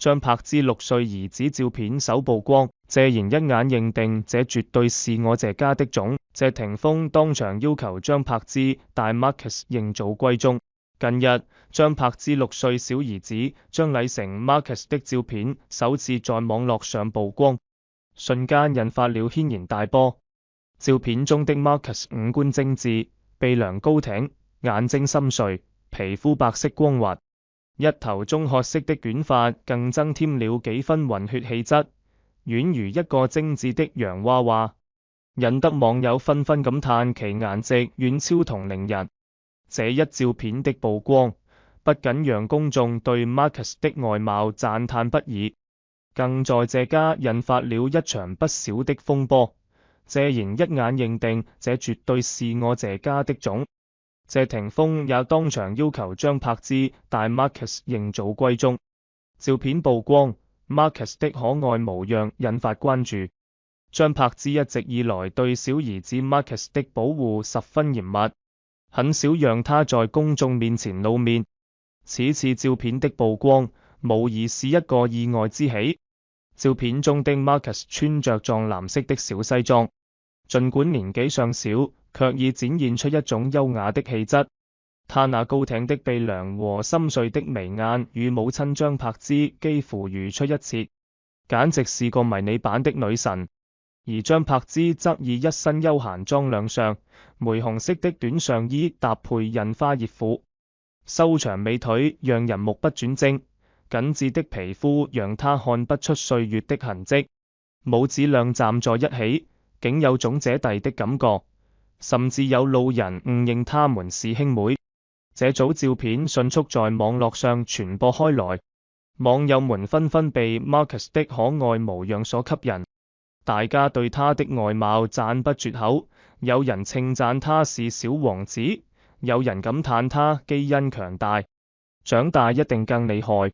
張柏芝6歲兒子照片首曝光，謝賢一眼認定這絕對是我謝家的種。謝霆鋒當場要求張柏芝帶 Marcus 認祖歸宗。近日，張柏芝6歲小兒子張禮成 Marcus 的照片首次在網絡上曝光，瞬間引發了軒然大波。照片中的 Marcus 五官精緻，鼻梁高挺，眼睛深邃，皮膚白皙光滑，一頭中褐色的捲髮更增添了幾分混血氣質，宛如一個精緻的洋娃娃，引得網友紛紛感嘆其顏值遠超同齡人。這一照片的曝光，不僅讓公眾對 Marcus 的外貌讚嘆不已，更在謝家引發了一場不小的風波。謝賢一眼認定這絕對是我謝家的種。謝霆鋒也當場要求張柏芝帶 Marcus 認祖歸宗。照片曝光， Marcus 的可愛模樣引發關注。張柏芝一直以來對小兒子 Marcus 的保護十分嚴密，很少讓他在公眾面前露面。此次照片的曝光，無疑是一個意外之喜。照片中的 Marcus 穿着藏藍色的小西裝，儘管年紀尚小，卻已展現出一種優雅的氣質。他那高挺的鼻梁和深邃的眉眼與母親張柏芝幾乎如出一轍，簡直是個迷你版的女神。而張柏芝則以一身休閒裝亮相，玫紅色的短上衣搭配印花熱褲，修長美腿讓人目不轉睛，緊緻的皮膚讓她看不出歲月的痕跡，母子倆站在一起，竟有種姐弟的感覺，甚至有路人誤認他們是兄妹。這組照片迅速在網絡上傳播開來，網友們紛紛被 Marcus 的可愛模樣所吸引，大家對他的外貌讚不絕口，有人稱讚他是小王子，有人感嘆他基因強大，長大一定更厲害。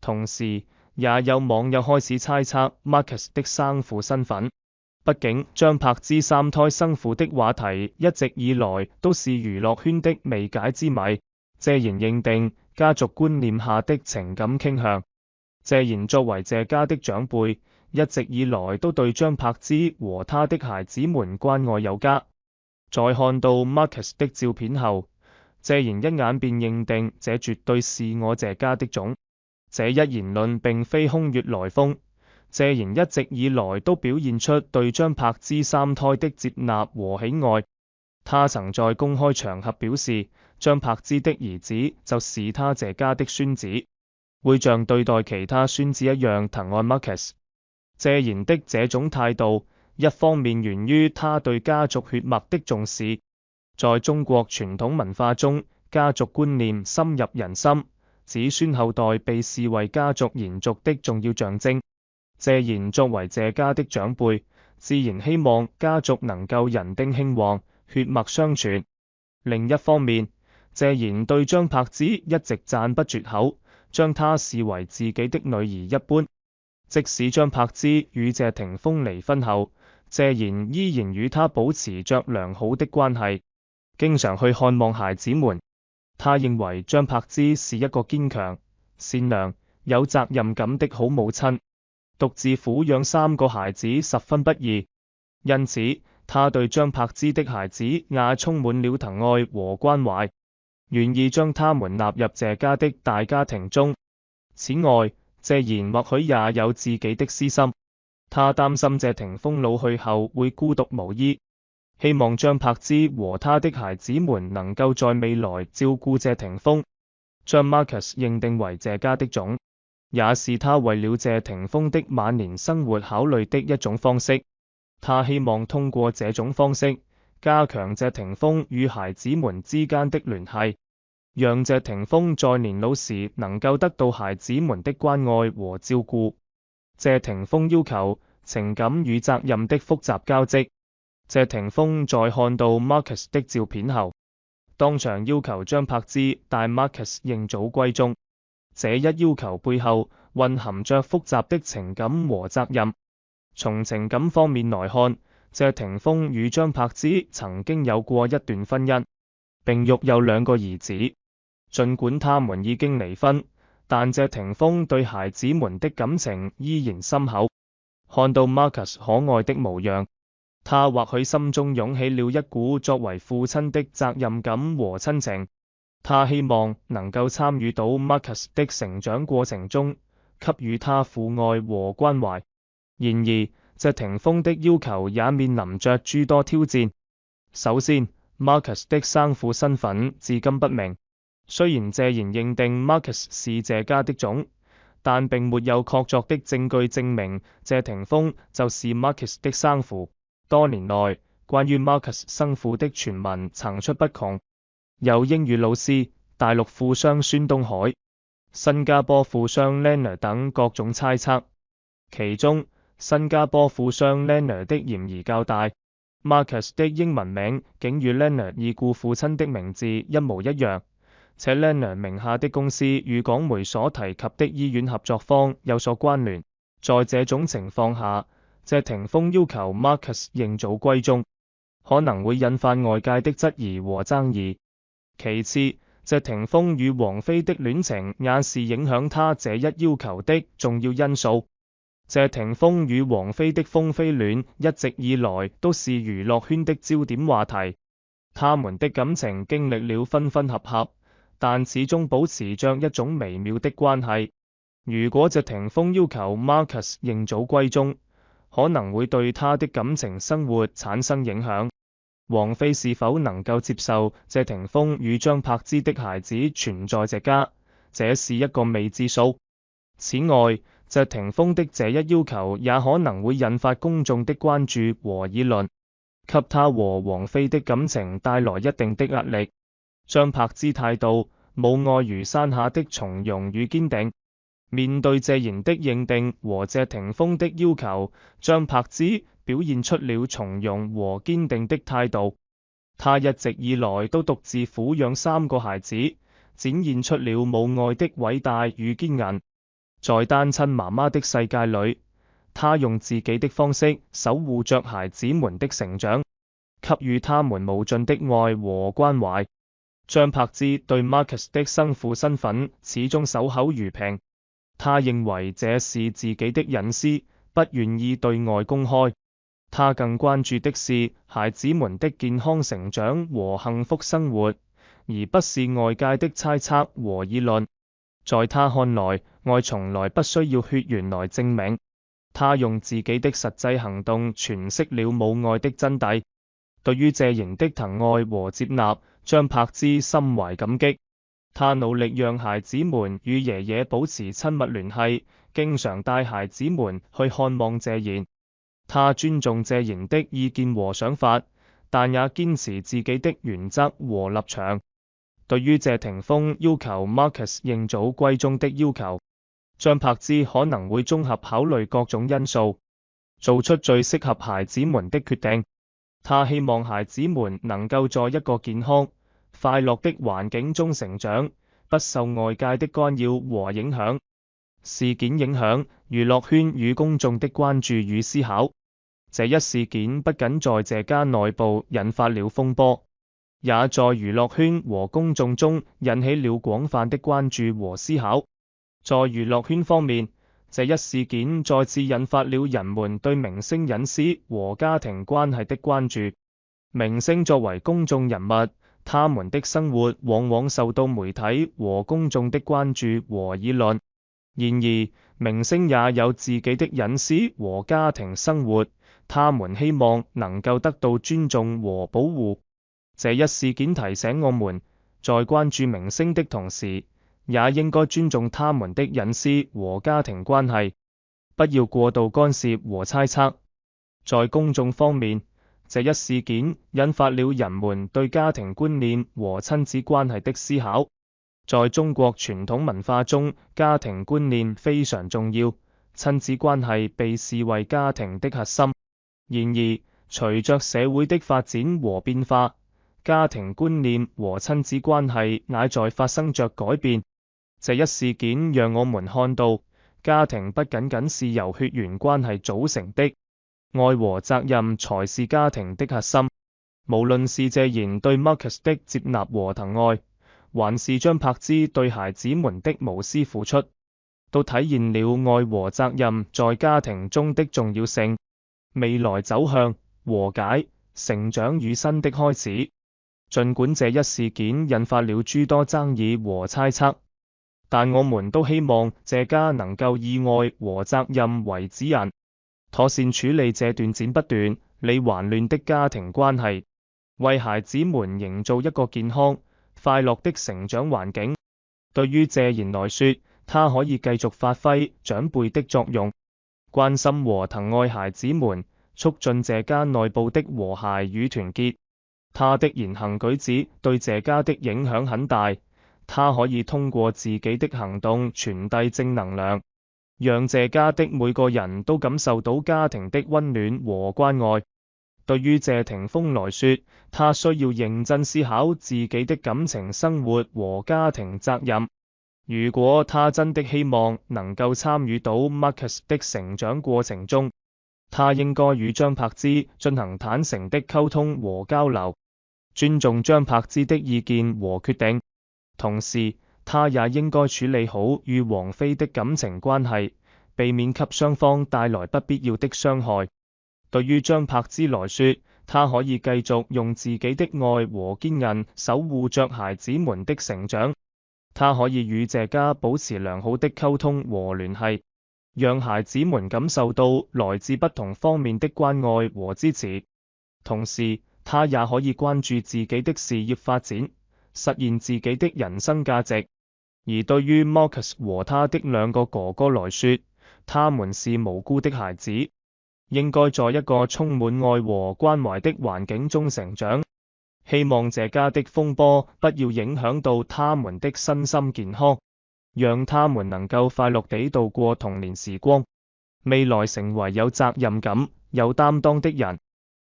同時，也有網友開始猜測 Marcus 的生父身份。畢竟張柏芝三胎生父的話題一直以來都是娛樂圈的未解之謎。謝賢認定家族觀念下的情感傾向。謝賢作為謝家的長輩，一直以來都對張柏芝和他的孩子們關愛有加。在看到 Marcus 的照片後，謝賢一眼便認定這絕對是我謝家的種。這一言論並非空穴來風。謝賢一直以來都表現出對張柏芝三胎的接納和喜愛。他曾在公開場合表示，張柏芝的兒子就是他謝家的孫子，會像對待其他孫子一樣疼愛 Marcus。謝賢的這種態度，一方面源於他對家族血脈的重視。在中國傳統文化中，家族觀念深入人心，子孫後代被視為家族延續的重要象徵。謝賢作為謝家的長輩，自然希望家族能夠人丁興旺，血脈相傳。另一方面，謝賢對張柏芝一直讚不絕口，將她視為自己的女兒一般。即使張柏芝與謝霆鋒離婚後，謝賢依然與她保持着良好的關係，經常去看望孩子們。他認為張柏芝是一個堅強、善良、有責任感的好母親。獨自撫養3個孩子十分不易，因此他對張柏芝的孩子也充滿了疼愛和關懷，願意將他們納入謝家的大家庭中。此外，謝賢或許也有自己的私心，他擔心謝霆鋒老去後會孤獨無依，希望張柏芝和他的孩子們能夠在未來照顧謝霆鋒，將 Marcus 認定為謝家的種，也是他為了謝霆鋒的晚年生活考慮的一種方式。他希望通過這種方式，加強謝霆鋒與孩子們之間的聯繫，讓謝霆鋒在年老時能夠得到孩子們的關愛和照顧。謝霆鋒要求情感與責任的複雜交織。謝霆鋒在看到 Marcus 的照片後，當場要求張柏芝帶 Marcus 認祖歸宗。這一要求背後蘊含着複雜的情感和責任。從情感方面來看，謝霆鋒與張柏芝曾經有過一段婚姻，並育有2個兒子。儘管他們已經離婚，但謝霆鋒對孩子們的感情依然深厚。看到 Marcus 可愛的模樣，他或許心中湧起了一股作為父親的責任感和親情。他希望能夠參與到 Marcus 的成長過程中，給予他父愛和關懷。然而，謝霆鋒的要求也面臨着諸多挑戰。首先， Marcus 的生父身份至今不明。雖然謝賢認定 Marcus 是謝家的種，但並沒有確鑿的證據證明謝霆鋒就是 Marcus 的生父。多年來，關於 Marcus 生父的傳聞層出不窮，有英語老師、大陸富商孫東海、新加坡富商 Lena 等各種猜測。其中，新加坡富商 Lena 的嫌疑較大。Marcus 的英文名竟與 Lena 已故父親的名字一模一樣，且 Lena 名下的公司與港媒所提及的醫院合作方有所關聯。在這種情況下，謝霆鋒要求 Marcus 認祖歸宗，可能會引發外界的質疑和爭議。其次，謝霆鋒與王菲的戀情也是影響他這一要求的重要因素。謝霆鋒與王菲的風飛戀一直以來都是娛樂圈的焦點話題，他們的感情經歷了分分合合，但始終保持着一種微妙的關係。如果謝霆鋒要求 Marcus 認祖歸宗，可能會對他的感情生活產生影響。王菲是否能夠接受謝霆鋒與張柏芝的孩子存在謝家，這是一個未知數。此外，謝霆鋒的這一要求也可能會引發公眾的關注和議論，給他和王菲的感情帶來一定的壓力。張柏芝態度無礙於山下的從容與堅定。面對謝賢的認定和謝霆鋒的要求，張柏芝表現出了從容和堅定的態度。他一直以來都獨自撫養3個孩子，展現出了母愛的偉大與堅韌。在單親媽媽的世界裡，他用自己的方式守護着孩子們的成長，給予他們無盡的愛和關懷。張柏芝對 Marcus 的生父身份始終守口如瓶，他認為這是自己的隱私，不願意對外公開。他更關注的是孩子們的健康成長和幸福生活，而不是外界的猜測和議論。在他看來，愛從來不需要血緣來證明。他用自己的實際行動詮釋了母愛的真諦。對於謝賢的疼愛和接納，張柏芝心懷感激。他努力讓孩子們與爺爺保持親密聯繫，經常帶孩子們去看望謝賢。他尊重謝賢的意見和想法，但也堅持自己的原則和立場。對於謝霆鋒要求 Marcus 認祖歸宗的要求，張柏芝可能會綜合考慮各種因素，做出最適合孩子們的決定。他希望孩子們能夠在一個健康、快樂的環境中成長，不受外界的干擾和影響。事件影響娛樂圈與公眾的關注與思考。這一事件不僅在謝家內部引發了風波，也在娛樂圈和公眾中引起了廣泛的關注和思考。在娛樂圈方面，這一事件再次引發了人們對明星隱私和家庭關係的關注。明星作為公眾人物，他們的生活往往受到媒體和公眾的關注和議論。然而，明星也有自己的隱私和家庭生活，他們希望能夠得到尊重和保護。這一事件提醒我們，在關注明星的同時，也應該尊重他們的隱私和家庭關係，不要過度干涉和猜測。在公眾方面，這一事件引發了人們對家庭觀念和親子關係的思考。在中國傳統文化中，家庭觀念非常重要，親子關係被視為家庭的核心。然而，隨着社會的發展和變化，家庭觀念和親子關係也在發生着改變。這一事件讓我們看到，家庭不僅僅是由血緣關係組成的，愛和責任才是家庭的核心。無論是謝賢對 Marcus 的接納和疼愛，還是張柏芝對孩子們的無私付出，都體現了愛和責任在家庭中的重要性。未來走向、和解、成長與新的開始。儘管這一事件引發了諸多爭議和猜測，但我們都希望這家能夠以愛和責任為指引，妥善處理這段剪不斷、理還亂的家庭關係，為孩子們營造一個健康、快樂的成長環境。對於謝賢來說，他可以繼續發揮長輩的作用，關心和疼愛孩子們，促進這家內部的和諧與團結。他的言行舉止對這家的影響很大，他可以通過自己的行動傳遞正能量，讓這家的每個人都感受到家庭的溫暖和關愛。對於謝霆鋒來說，他需要認真思考自己的感情生活和家庭責任。如果他真的希望能夠參與到 Marcus 的成長過程中，他應該與張柏芝進行坦誠的溝通和交流，尊重張柏芝的意見和決定。同時，他也應該處理好與王菲的感情關係，避免給雙方帶來不必要的傷害。對於張柏芝來說，他可以繼續用自己的愛和堅韌守護着孩子們的成長。他可以與謝家保持良好的溝通和聯繫，讓孩子們感受到來自不同方面的關愛和支持。同時，他也可以關注自己的事業發展，實現自己的人生價值。而對於 Marcus 和他的兩個哥哥來說，他們是無辜的孩子，應該在一個充滿愛和關懷的環境中成長。希望這家的風波不要影響到他們的身心健康，讓他們能夠快樂地度過童年時光，未來成為有責任感、有擔當的人。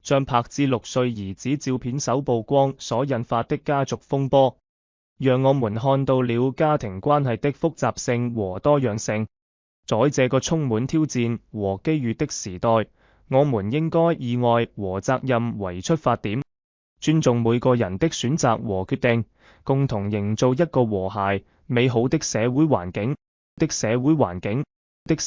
張柏芝6歲兒子照片首曝光所引發的家族風波，讓我們看到了家庭關係的複雜性和多樣性。在這個充滿挑戰和機遇的時代，我們應該以愛和責任為出發點，尊重每個人的選擇和決定，共同營造一個和諧、美好的社會環境。